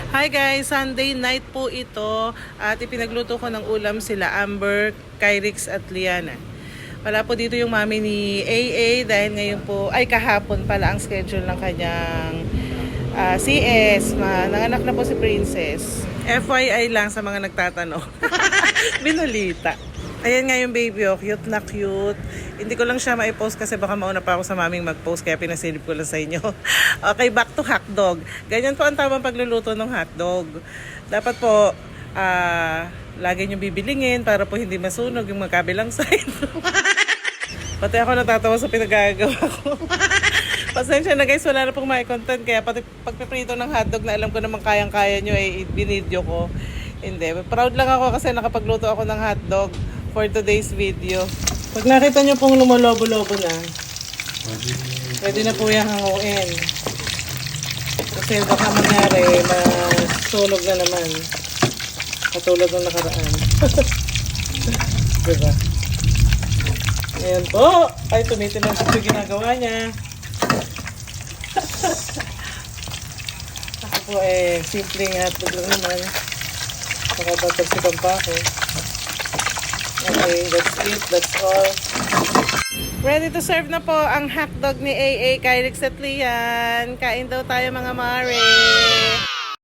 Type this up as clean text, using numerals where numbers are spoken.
Hi guys, Sunday night po ito at ipinagluto ko ng ulam sila Amber, Kyrix at Liana. Wala po dito yung mami ni AA dahil ngayon po, ay kahapon pala ang schedule ng kanyang CS. Nanganak na po si Princess. FYI lang sa mga nagtatanong. Binulita. Ayan nga yung baby, oh. Cute na cute. Hindi ko lang siya ma-post kasi baka mauna pa ako sa maming mag-post kaya pinasilip ko lang sa inyo. Okay, back to hotdog. Ganyan po ang tamang pagluluto ng hotdog. Dapat po, lagi nyo bibilingin para po hindi masunog yung magkabilang side. Pati ako natatawa sa pinagagawa ko. Pasensya na guys, wala na pong may content. Kaya pati pagpiprito ng hotdog na alam ko naman kayang-kaya nyo ay binidyo ko. Hindi. Proud lang ako kasi nakapagluto ako ng hotdog for today's video. Pag nakita nyo pong lumolobo-lobo na, pwede na po yung hanguin. Kasi baka mangyari, masunog na naman. Katulad ng nakaraan. Diba? Ayan po. Ay, tumitin lang yung ginagawa niya. Ako po simpleng hotdog lang naman. Nakabatagsikan pa ako. Okay, that's it. That's all. Ready to serve na po ang hotdog ni AA, Kyrix at Lian. Kain daw tayo mga mare.